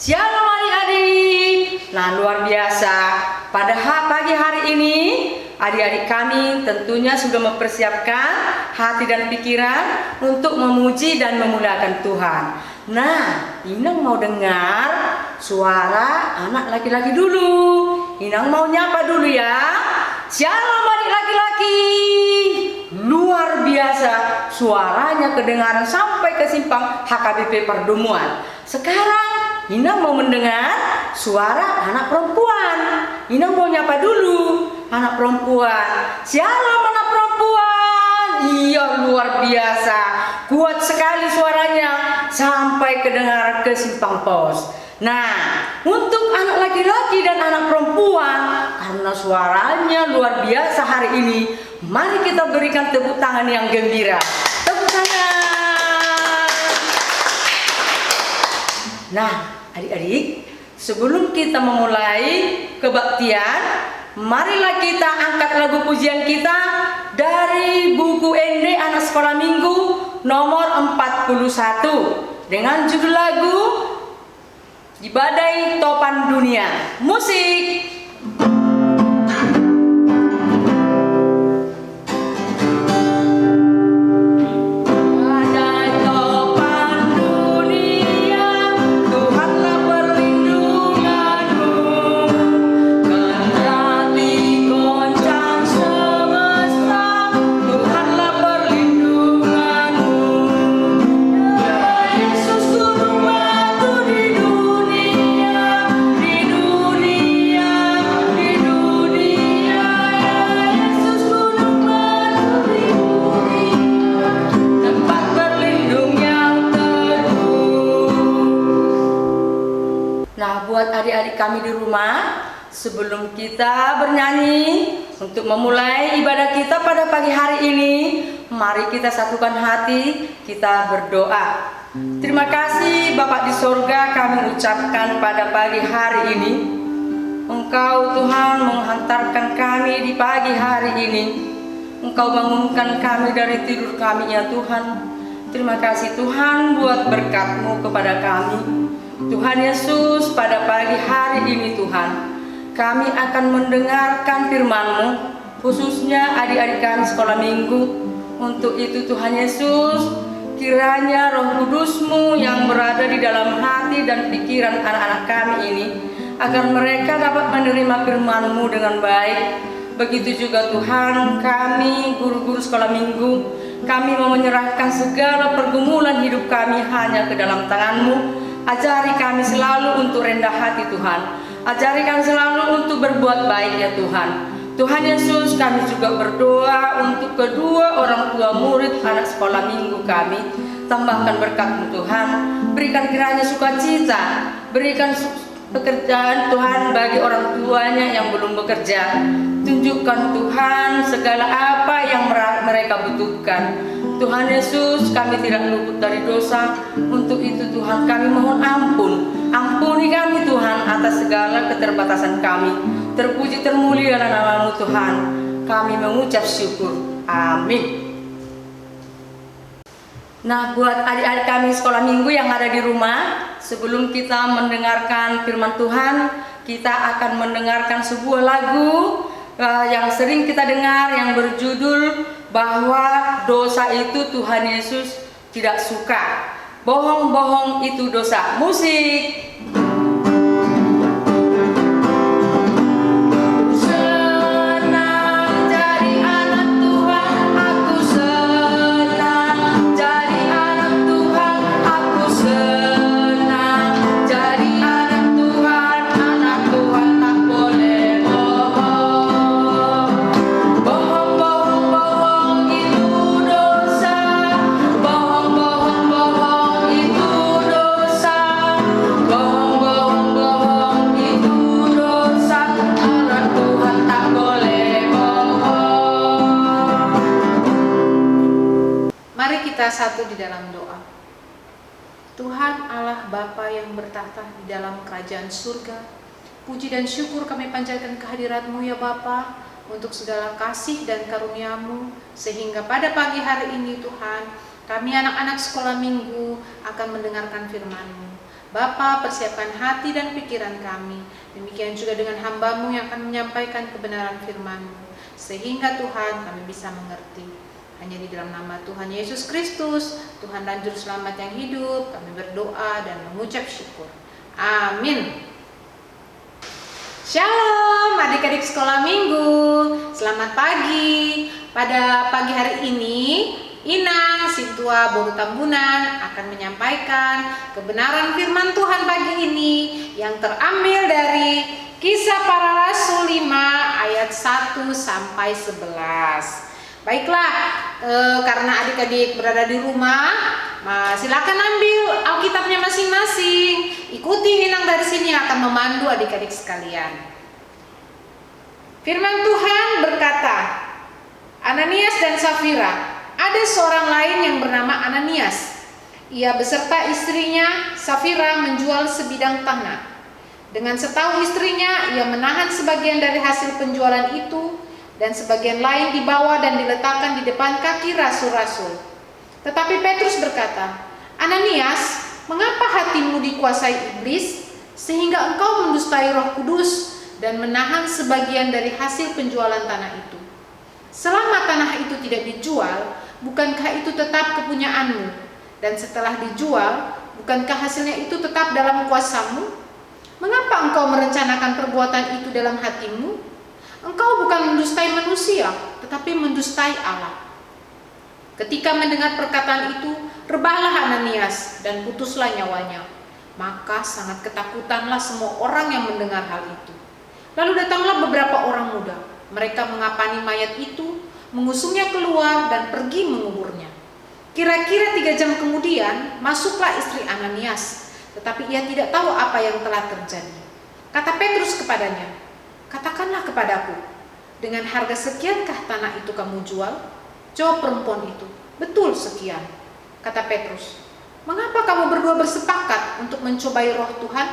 Shalom adik-adik. Nah, luar biasa. Pada pagi hari ini, adik-adik kami tentunya sudah mempersiapkan hati dan pikiran untuk memuji dan memuliakan Tuhan. Nah, Inang mau dengar suara anak laki-laki dulu. Inang mau nyapa dulu ya. Shalom adik laki-laki. Luar biasa, suaranya kedengaran sampai ke simpang HKBP Perdomuan. Sekarang Inang mau mendengar suara anak perempuan. Inang mau nyapa dulu anak perempuan. Shalom anak perempuan. Iya, luar biasa, kuat sekali suaranya sampai kedengaran ke simpang pos. Nah, untuk anak laki-laki dan anak perempuan, karena suaranya luar biasa hari ini, mari kita berikan tepuk tangan yang gembira. Tepuk tangan. Nah, adik-adik, sebelum kita memulai kebaktian, marilah kita angkat lagu pujian kita dari buku ND Anak Sekolah Minggu nomor 41 dengan judul lagu Di Badai Topan Dunia. Musik. Nah, buat adik-adik kami di rumah, sebelum kita bernyanyi untuk memulai ibadah kita pada pagi hari ini, mari kita satukan hati, kita berdoa. Terima kasih Bapak di sorga, kami ucapkan pada pagi hari ini, Engkau Tuhan menghantarkan kami di pagi hari ini. Engkau bangunkan kami dari tidur kami ya Tuhan. Terima kasih Tuhan buat berkat-Mu kepada kami. Tuhan Yesus, pada pagi hari ini Tuhan, kami akan mendengarkan firman-Mu, khususnya adik-adik kami sekolah minggu. Untuk itu Tuhan Yesus, kiranya Roh Kudus-Mu yang berada di dalam hati dan pikiran anak-anak kami ini, agar mereka dapat menerima firman-Mu dengan baik. Begitu juga Tuhan, kami guru-guru sekolah minggu, kami mau menyerahkan segala pergumulan hidup kami hanya ke dalam tangan-Mu. Ajari kami selalu untuk rendah hati Tuhan. Ajari kami selalu untuk berbuat baik ya Tuhan. Tuhan Yesus, kami juga berdoa untuk kedua orang tua murid anak sekolah minggu kami. Tambahkan berkat-Mu Tuhan. Berikan kiranya sukacita. Berikan pekerjaan Tuhan bagi orang tuanya yang belum bekerja. Tunjukkan Tuhan segala apa yang mereka butuhkan. Tuhan Yesus, kami tidak luput dari dosa. Untuk itu Tuhan, kami mohon ampun. Ampuni kami Tuhan atas segala keterbatasan kami. Terpuji termulialah nama-Mu Tuhan. Kami mengucap syukur. Amin. Nah, buat adik-adik kami sekolah minggu yang ada di rumah, sebelum kita mendengarkan firman Tuhan, kita akan mendengarkan sebuah lagu yang sering kita dengar yang berjudul bahwa dosa itu Tuhan Yesus tidak suka. Bohong-bohong itu dosa. Musik. Satu di dalam doa. Tuhan Allah Bapa yang bertahta di dalam kerajaan surga, puji dan syukur kami panjatkan kehadirat-Mu ya Bapa, untuk segala kasih dan karunia-Mu, sehingga pada pagi hari ini Tuhan, kami anak-anak sekolah minggu akan mendengarkan firman-Mu. Bapa, persiapkan hati dan pikiran kami. Demikian juga dengan hamba-Mu yang akan menyampaikan kebenaran firman-Mu, sehingga Tuhan kami bisa mengerti. Hanya di dalam nama Tuhan Yesus Kristus, Tuhan dan Juru Selamat yang hidup, kami berdoa dan mengucap syukur. Amin. Shalom adik-adik sekolah minggu, selamat pagi. Pada pagi hari ini Inang Sintua Boru Tambunan akan menyampaikan kebenaran firman Tuhan pagi ini yang terambil dari Kisah Para Rasul 5 ayat 1 sampai 11. Baiklah, karena adik-adik berada di rumah, silakan ambil Alkitabnya masing-masing. Ikuti Inang dari sini yang akan memandu adik-adik sekalian. Firman Tuhan berkata, Ananias dan Safira, ada seorang lain yang bernama Ananias. Ia beserta istrinya Safira menjual sebidang tanah. Dengan setahu istrinya, ia menahan sebagian dari hasil penjualan itu dan sebagian lain dibawa dan diletakkan di depan kaki rasul-rasul. Tetapi Petrus berkata, Ananias, mengapa hatimu dikuasai iblis sehingga engkau mendustai Roh Kudus dan menahan sebagian dari hasil penjualan tanah itu? Selama tanah itu tidak dijual, bukankah itu tetap kepunyaanmu? Dan setelah dijual, bukankah hasilnya itu tetap dalam kuasamu? Mengapa engkau merencanakan perbuatan itu dalam hatimu? Engkau bukan mendustai manusia, tetapi mendustai Allah. Ketika mendengar perkataan itu, rebahlah Ananias dan putuslah nyawanya. Maka sangat ketakutanlah semua orang yang mendengar hal itu. Lalu datanglah beberapa orang muda. Mereka mengapani mayat itu, mengusungnya keluar dan pergi menguburnya. Kira-kira 3 jam kemudian, masuklah istri Ananias, tetapi ia tidak tahu apa yang telah terjadi. Kata Petrus kepadanya, katakanlah kepadaku, dengan harga sekiankah tanah itu kamu jual? Jawab perempuan itu, betul sekian. Kata Petrus, mengapa kamu berdua bersepakat untuk mencobai roh Tuhan?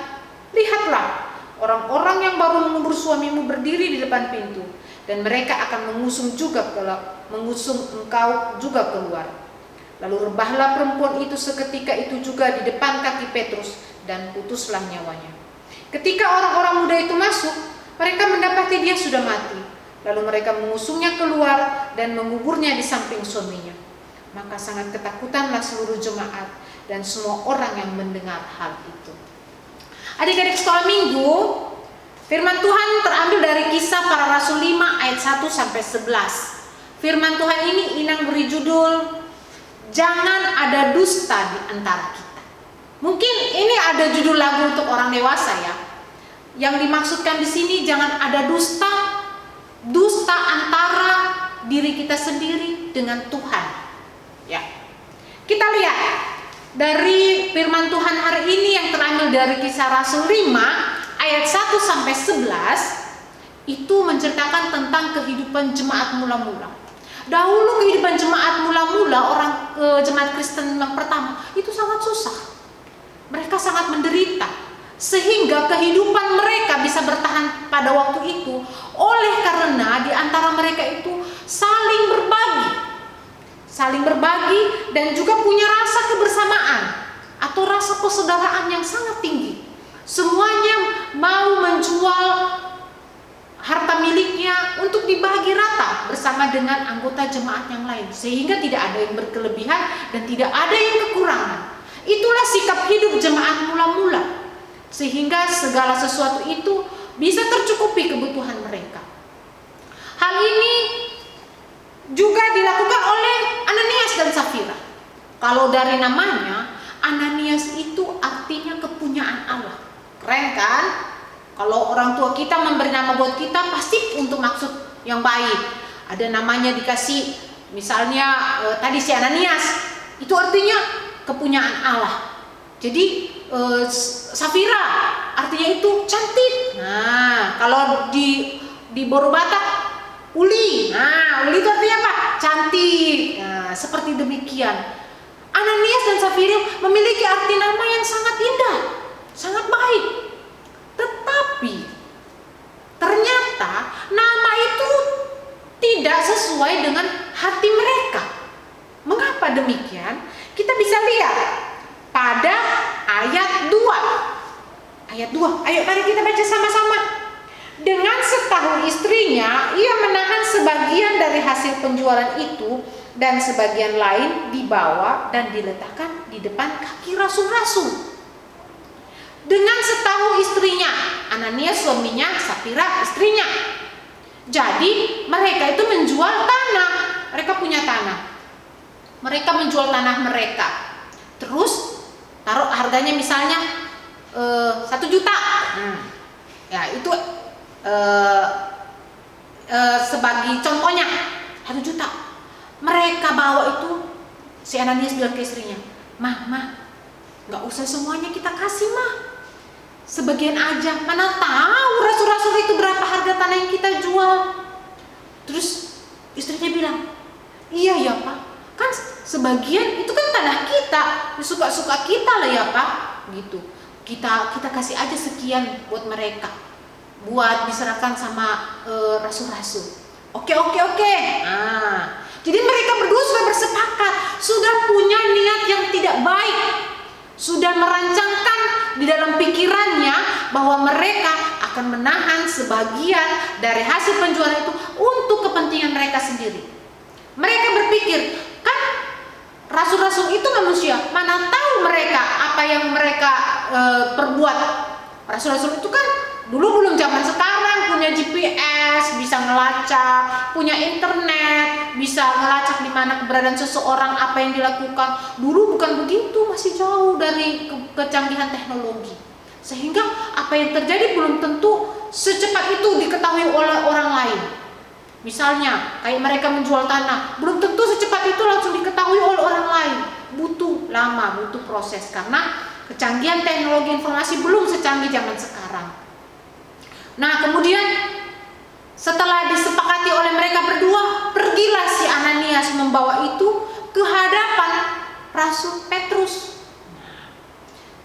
Lihatlah, orang-orang yang baru mengubur suamimu berdiri di depan pintu, dan mereka akan mengusung engkau juga keluar. Lalu rebahlah perempuan itu seketika itu juga di depan kaki Petrus, dan putuslah nyawanya. Ketika orang-orang muda itu masuk, mereka mendapati dia sudah mati. Lalu mereka mengusungnya keluar dan menguburnya di samping suaminya. Maka sangat ketakutanlah seluruh jemaat dan semua orang yang mendengar hal itu. Adik-adik sekolah minggu, firman Tuhan terambil dari Kisah Para Rasul 5 ayat 1 sampai 11. Firman Tuhan ini Inang beri judul, Jangan Ada Dusta di Antara Kita. Mungkin ini ada judul lagu untuk orang dewasa ya. Yang dimaksudkan di sini jangan ada dusta antara diri kita sendiri dengan Tuhan. Ya. Kita lihat dari firman Tuhan hari ini yang terambil dari Kisah Rasul 5 ayat 1 sampai 11 itu menceritakan tentang kehidupan jemaat mula-mula. Dahulu kehidupan jemaat mula-mula jemaat Kristen yang pertama itu sangat susah. Mereka sangat menderita sehingga kehidupan mereka bisa bertahan pada waktu itu oleh karena di antara mereka itu saling berbagi dan juga punya rasa kebersamaan atau rasa persaudaraan yang sangat tinggi. Semuanya mau menjual harta miliknya untuk dibagi rata bersama dengan anggota jemaat yang lain, sehingga tidak ada yang berkelebihan dan tidak ada yang kekurangan. Itulah sikap hidup jemaat mula-mula, sehingga segala sesuatu itu bisa tercukupi kebutuhan mereka. Hal ini juga dilakukan oleh Ananias dan Safira. Kalau dari namanya, Ananias itu artinya kepunyaan Allah. Keren kan? Kalau orang tua kita memberi nama buat kita pasti untuk maksud yang baik. Ada namanya dikasih, misalnya tadi si Ananias, itu artinya kepunyaan Allah. Jadi Safira artinya itu cantik. Nah, kalau di Boru Batak Uli. Nah, Uli itu artinya apa? Cantik. Nah, seperti demikian. Ananias dan Safira memiliki arti nama yang sangat indah, sangat baik. Tetapi ternyata nama itu tidak sesuai dengan hati mereka. Mengapa demikian? Kita bisa lihat pada ayat 2. Ayat 2. Ayo mari kita baca sama-sama. Dengan setahu istrinya, ia menahan sebagian dari hasil penjualan itu dan sebagian lain dibawa dan diletakkan di depan kaki rasul-rasul. Dengan setahu istrinya, Ananias suaminya, Safira istrinya. Jadi mereka itu menjual tanah. Mereka punya tanah. Mereka menjual tanah mereka. Terus taruh harganya misalnya 1 juta. Ya itu sebagai contohnya 1 juta. Mereka bawa itu, si Ananias bilang ke istrinya, mah, nggak usah semuanya kita kasih mah, sebagian aja. Mana tahu rasul-rasul itu berapa harga tanah yang kita jual. Terus istrinya bilang, iya ya Pak, kan sebagian itu kan tanah kita, suka-suka kita lah ya Pak, gitu. Kita kasih aja sekian buat mereka, buat diserahkan sama rasul-rasul. Oke. Nah, jadi mereka berdua sudah bersepakat, sudah punya niat yang tidak baik, sudah merancangkan di dalam pikirannya bahwa mereka akan menahan sebagian dari hasil penjualan itu untuk kepentingan mereka sendiri. Mereka berpikir, kan rasul-rasul itu manusia, mana tahu mereka apa yang mereka perbuat. Rasul-rasul itu kan dulu belum zaman sekarang, punya GPS, bisa ngelacak, punya internet, bisa ngelacak di mana keberadaan seseorang, apa yang dilakukan. Dulu bukan begitu, masih jauh dari kecanggihan teknologi. Sehingga apa yang terjadi belum tentu secepat itu diketahui oleh orang lain. Misalnya kayak mereka menjual tanah, belum tentu secepat itu langsung diketahui oleh orang lain. Butuh lama, butuh proses, karena kecanggihan teknologi informasi belum secanggih zaman sekarang. Nah, kemudian setelah disepakati oleh mereka berdua, pergilah si Ananias membawa itu ke hadapan Rasul Petrus.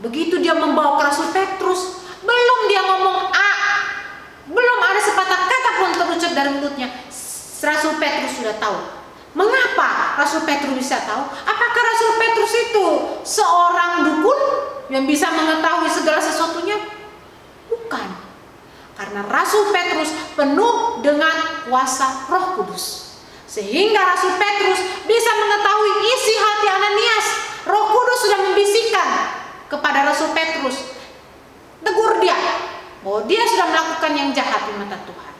Begitu dia membawa ke Rasul Petrus, belum dia ngomong A, belum ada sepatah kata pun terucap dari mulutnya, Rasul Petrus sudah tahu. Mengapa Rasul Petrus bisa tahu? Apakah Rasul Petrus itu seorang dukun yang bisa mengetahui segala sesuatunya? Bukan. Karena Rasul Petrus penuh dengan kuasa Roh Kudus, sehingga Rasul Petrus bisa mengetahui isi hati Ananias. Roh Kudus sudah membisikkan kepada Rasul Petrus, tegur dia bahwa dia sudah melakukan yang jahat di mata Tuhan.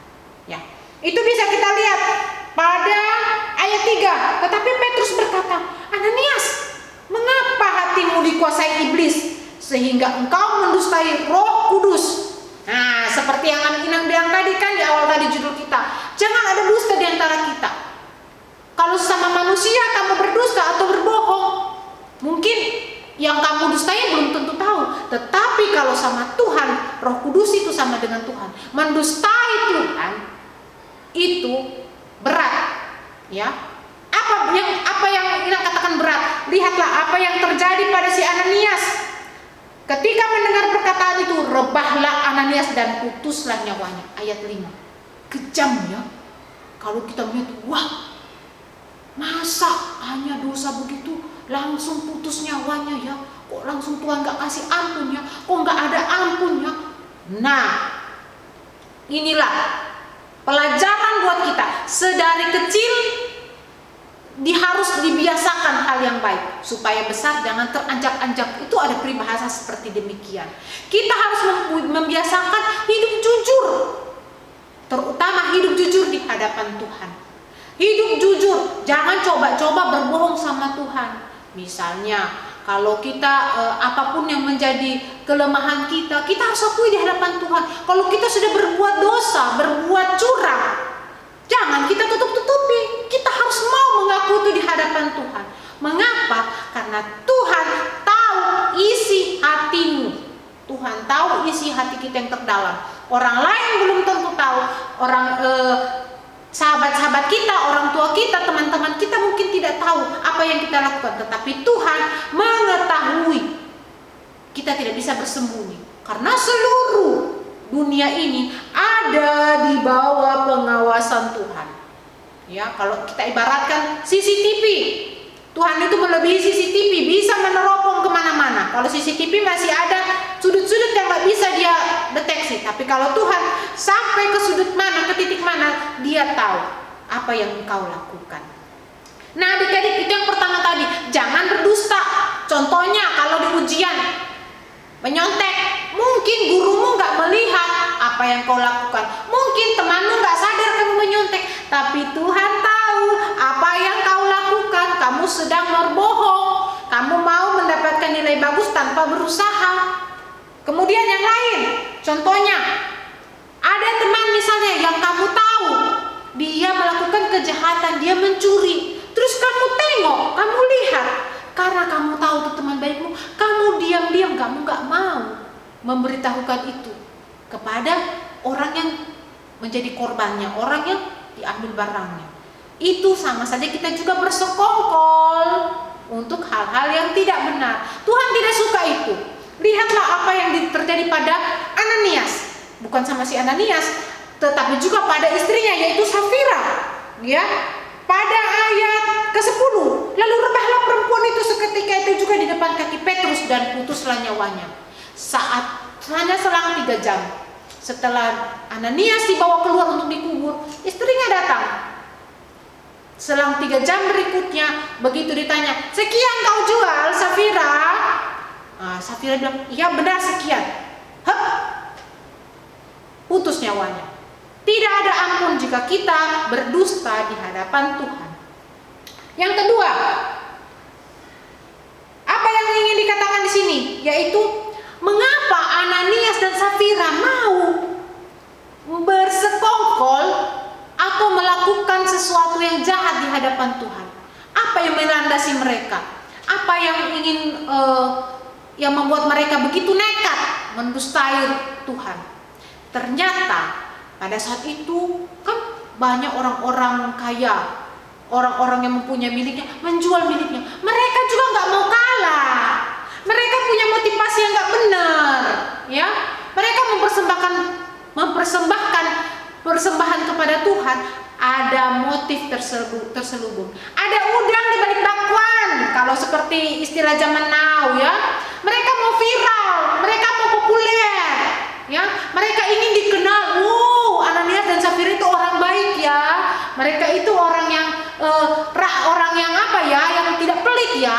Ya, itu bisa kita lihat pada ayat 3. Tetapi Petrus berkata, Ananias, mengapa hatimu dikuasai iblis sehingga engkau mendustai Roh Kudus? Nah, seperti yang Inang bilang tadi kan di awal tadi judul kita, jangan ada dusta di antara kita. Kalau sama manusia kamu berdusta atau berbohong, mungkin yang kamu dustai belum tentu tahu. Tetapi kalau sama Tuhan, Roh Kudus itu sama dengan Tuhan. Mendustai Tuhan itu berat, ya. Apa yang Inang katakan berat? Lihatlah apa yang terjadi pada si Ananias. Ketika mendengar perkataan itu, rebahlah Ananias dan putuslah nyawanya. Ayat 5. Kejam ya. Kalau kita melihat, wah, masa hanya dosa begitu langsung putus nyawanya ya? Kok langsung Tuhan gak kasih ampun ya? Kok gak ada ampunnya? Nah, inilah pelajaran buat kita. Sedari kecil harus dibiasakan hal yang baik, supaya besar jangan teranjak-anjak. Itu ada peribahasa seperti demikian. Kita harus membiasakan hidup jujur, terutama hidup jujur di hadapan Tuhan. Hidup jujur, jangan coba-coba berbohong sama Tuhan. Misalnya kalau kita apapun yang menjadi kelemahan kita harus akui di hadapan Tuhan. Kalau kita sudah berbuat dosa, berbuat curang, jangan kita tutup-tutupi. Kita harus mau mengaku itu di hadapan Tuhan. Mengapa? Karena Tuhan tahu isi hatimu. Tuhan tahu isi hati kita yang terdalam. Orang lain belum tentu tahu. Sahabat-sahabat kita, orang tua kita, teman-teman kita mungkin tidak tahu apa yang kita lakukan. Tetapi Tuhan mengetahui. Kita tidak bisa bersembunyi. Karena seluruh dunia ini ada di bawah pengawasan Tuhan. Ya, kalau kita ibaratkan CCTV, Tuhan itu melebihi CCTV, bisa meneropong kemana-mana. Kalau CCTV masih ada sudut-sudut yang nggak bisa dia deteksi. Tapi kalau Tuhan sampai ke sudut mana, ke titik mana, Dia tahu apa yang engkau lakukan. Nah, adik-adik, itu yang pertama tadi, jangan berdusta. Contohnya kalau di ujian menyontek, mungkin gurumu nggak melihat apa yang kau lakukan, mungkin temanmu nggak sadar kamu menyontek, tapi Tuhan tahu apa yang kau lakukan. Kamu sedang berbohong, kamu mau mendapatkan nilai bagus tanpa berusaha. Kemudian yang lain, contohnya ada teman misalnya yang kamu tahu dia melakukan kejahatan, dia mencuri, terus kamu tengok, kamu lihat, karena kamu tahu itu teman baikmu, kamu diam-diam, kamu nggak mau memberitahukan itu kepada orang yang menjadi korbannya, orang yang diambil barangnya. Itu sama saja kita juga bersekongkol untuk hal-hal yang tidak benar. Tuhan tidak suka itu. Lihatlah apa yang terjadi pada Ananias, bukan sama si Ananias, tetapi juga pada istrinya, yaitu Safira, ya. Pada ayat ke-10, lalu rebahlah perempuan itu seketika itu juga di depan kaki Petrus dan putuslah nyawanya. Saat hanya selang 3 jam setelah Ananias dibawa keluar untuk dikubur, istrinya datang. Selang 3 jam berikutnya, begitu ditanya, sekian kau jual Safira? Safira bilang, iya benar sekian. Putus nyawanya. Tidak ada ampun jika kita berdusta di hadapan Tuhan. Yang kedua, apa yang ingin dikatakan di sini? Yaitu, mengapa Ananias dan Safira mau bersekongkol atau melakukan sesuatu yang jahat di hadapan Tuhan? Apa yang melandasi mereka? Apa yang ingin yang membuat mereka begitu nekat mendustai Tuhan? Ternyata pada saat itu kan banyak orang-orang kaya, orang-orang yang mempunyai miliknya menjual miliknya. Mereka juga nggak mau kalah. Mereka punya motivasi yang nggak benar, ya. Mereka mempersembahkan persembahan kepada Tuhan. Ada motif terselubung. Ada udang di balik bakwan. Kalau seperti istilah zaman now, ya. Mereka mau viral, mereka mau populer, ya. Mereka ingin dikenal. Ananias dan Safira itu orang baik, ya. Mereka itu orang yang yang tidak pelit, ya.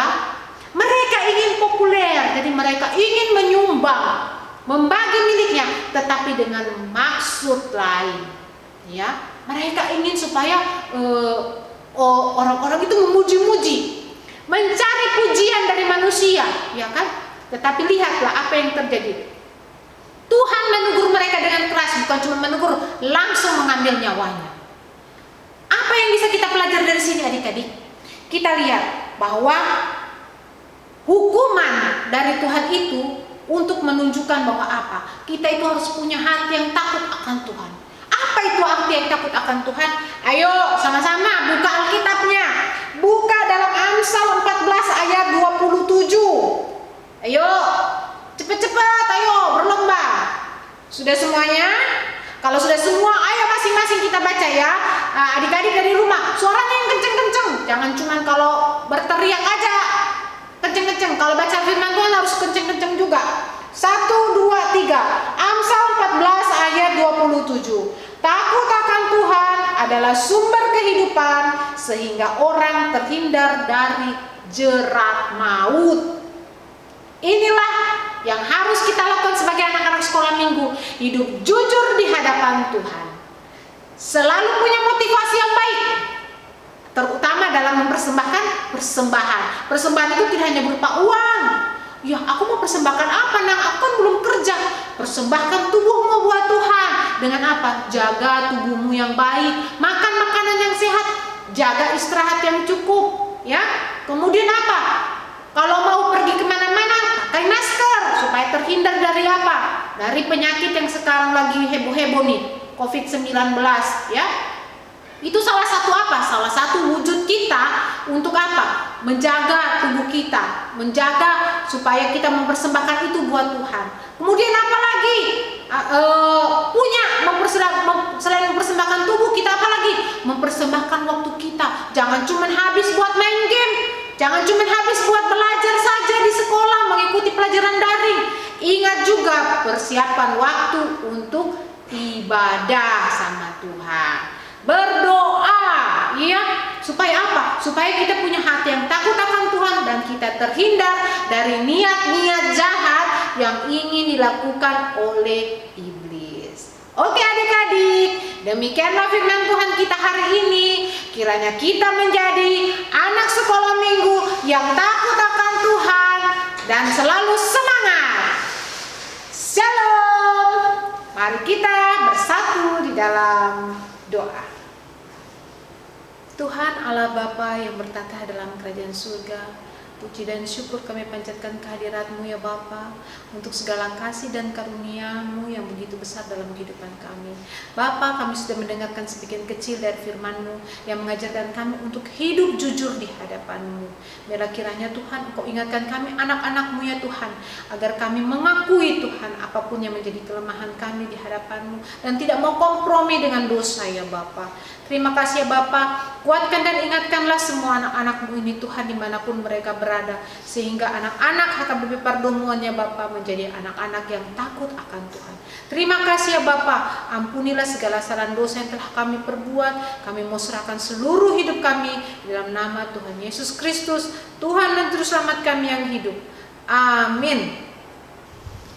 Mereka ingin populer, jadi mereka ingin menyumbang, membagi miliknya, tetapi dengan maksud lain, ya. Mereka ingin supaya orang-orang itu memuji-muji, mencari pujian dari manusia, ya kan? Tetapi lihatlah apa yang terjadi. Tuhan menegur mereka dengan keras, bukan cuma menegur, langsung mengambil nyawanya. Apa yang bisa kita pelajari dari sini, adik-adik? Kita lihat bahwa hukuman dari Tuhan itu untuk menunjukkan bahwa apa? Kita itu harus punya hati yang takut akan Tuhan. Apa itu hati yang takut akan Tuhan? Ayo sama-sama buka Alkitabnya. Buka dalam Amsal 14 ayat 27. Ayo, cepet-cepet, ayo berlomba. Sudah semuanya? Kalau sudah semua, ayo masing-masing kita baca, ya. Adik-adik dari rumah, suaranya yang kenceng-kenceng. Jangan cuma kalau berteriak aja kenceng-kenceng. Kalau baca firman Tuhan harus kenceng-kenceng juga. 1, 2, 3. Amsal 14 ayat 27. Takut akan Tuhan adalah sumber kehidupan, sehingga orang terhindar dari jerat maut. Inilah yang harus kita lakukan sebagai anak-anak sekolah minggu. Hidup jujur di hadapan Tuhan. Selalu punya motivasi yang baik, terutama dalam mempersembahkan persembahan. Persembahan itu tidak hanya berupa uang. Ya, aku mau persembahkan apa, Nang? Aku kan belum kerja. Persembahkan tubuhmu buat Tuhan. Dengan apa? Jaga tubuhmu yang baik, makan makanan yang sehat, jaga istirahat yang cukup, ya. Kemudian apa? Kalau mau pergi kemana-mana, pakai masker supaya terhindar dari apa? Dari penyakit yang sekarang lagi heboh-heboh nih, COVID-19, ya. Itu salah satu apa? Salah satu wujud kita untuk apa? Menjaga tubuh kita, menjaga supaya kita mempersembahkan itu buat Tuhan. Kemudian apa lagi? Selain mempersembahkan tubuh kita, apa lagi? Mempersembahkan waktu kita. Jangan cuma habis buat main game, jangan cuma habis buat belajar saja di sekolah, mengikuti pelajaran persiapan waktu untuk ibadah sama Tuhan. Berdoa, ya, supaya apa? Supaya kita punya hati yang takut akan Tuhan dan kita terhindar dari niat-niat jahat yang ingin dilakukan oleh iblis. Oke adik-adik, demikianlah firman Tuhan kita hari ini. Kiranya kita menjadi anak sekolah minggu yang takut akan Tuhan dan selalu semangat. Shalom. Mari kita bersatu di dalam doa. Tuhan Allah Bapa yang bertata dalam kerajaan surga, puji dan syukur kami panjatkan kehadirat-Mu ya Bapa, untuk segala kasih dan karunia-Mu yang begitu besar dalam kehidupan kami. Bapa, kami sudah mendengarkan sebagian kecil dari firman-Mu yang mengajarkan kami untuk hidup jujur di hadapan-Mu. Biarlah kiranya Tuhan Engkau ingatkan kami anak-anak-Mu ya Tuhan, agar kami mengakui Tuhan apapun yang menjadi kelemahan kami di hadapan-Mu dan tidak mau kompromi dengan dosa ya Bapa. Terima kasih ya Bapa, kuatkan dan ingatkanlah semua anak-anak-Mu ini Tuhan dimanapun mereka berada, sehingga anak-anak HKBP Pardomuan ya Bapa menjadi anak-anak yang takut akan Tuhan. Terima kasih ya Bapa, ampunilah segala kesalahan dosa yang telah kami perbuat. Kami mau serahkan seluruh hidup kami dalam nama Tuhan Yesus Kristus, Tuhan dan Juru Selamat kami yang hidup. Amin.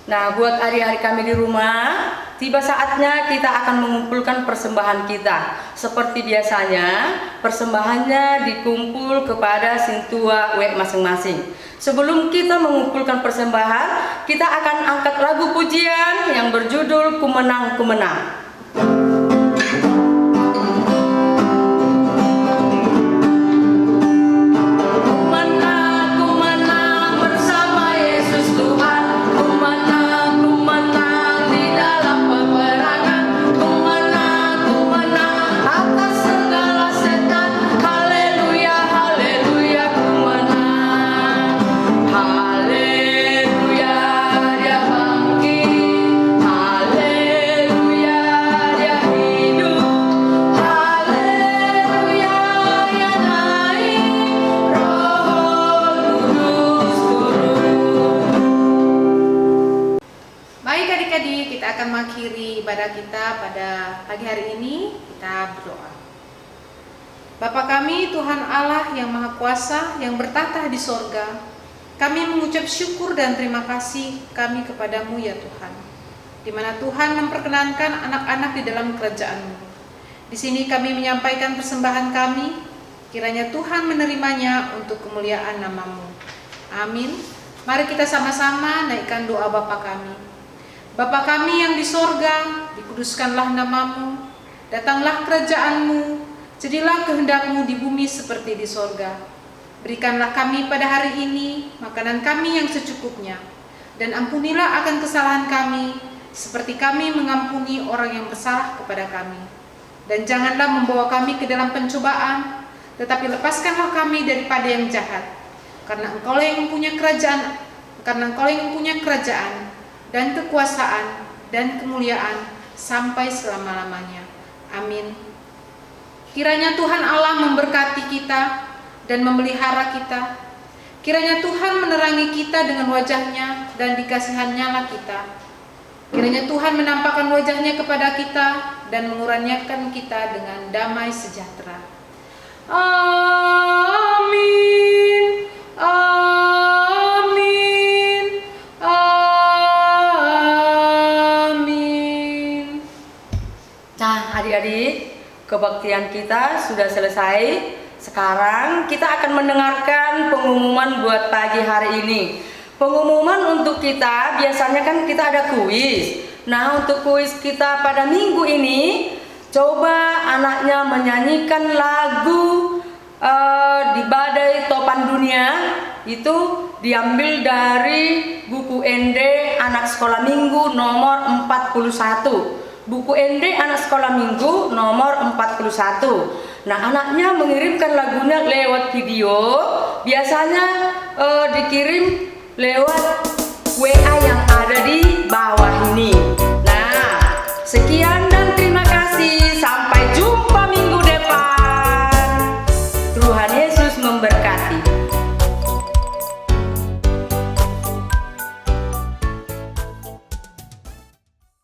Nah, buat hari-hari kami di rumah, tiba saatnya kita akan mengumpulkan persembahan kita. Seperti biasanya, persembahannya dikumpul kepada sintua W masing-masing. Sebelum kita mengumpulkan persembahan, kita akan angkat lagu pujian yang berjudul Ku Menang, Ku Menang. Mengakhiri ibadah kita pada pagi hari ini, kita berdoa. Bapa kami, Tuhan Allah yang Maha Kuasa, yang bertata di sorga, kami mengucap syukur dan terima kasih kami kepadamu ya Tuhan, di mana Tuhan memperkenankan anak-anak di dalam kerajaan-Mu. Di sini kami menyampaikan persembahan kami, kiranya Tuhan menerimanya untuk kemuliaan nama-Mu. Amin. Mari kita sama-sama naikkan doa Bapa kami. Bapa kami yang di sorga, dikuduskanlah nama-Mu, datanglah kerajaan-Mu, jadilah kehendak-Mu di bumi seperti di sorga. Berikanlah kami pada hari ini makanan kami yang secukupnya, dan ampunilah akan kesalahan kami, seperti kami mengampuni orang yang bersalah kepada kami. Dan janganlah membawa kami ke dalam pencobaan, tetapi lepaskanlah kami daripada yang jahat, karena Engkau yang mempunyai kerajaan, dan kekuasaan dan kemuliaan sampai selama-lamanya. Amin. Kiranya Tuhan Allah memberkati kita dan memelihara kita. Kiranya Tuhan menerangi kita dengan wajahnya dan dikasihannya lah kita. Kiranya Tuhan menampakkan wajahnya kepada kita dan mengurniakan kita dengan damai sejahtera. Amin. Adik-adik, kebaktian kita sudah selesai. Sekarang kita akan mendengarkan pengumuman buat pagi hari ini. Pengumuman untuk kita, biasanya kan kita ada kuis. Nah, untuk kuis kita pada minggu ini, coba anaknya menyanyikan lagu Di Badai Topan Dunia. Itu diambil dari buku ND Anak Sekolah Minggu nomor 41. Buku ND Anak Sekolah Minggu nomor 41. Nah, anaknya mengirimkan lagunya lewat video. Biasanya dikirim lewat WA yang ada di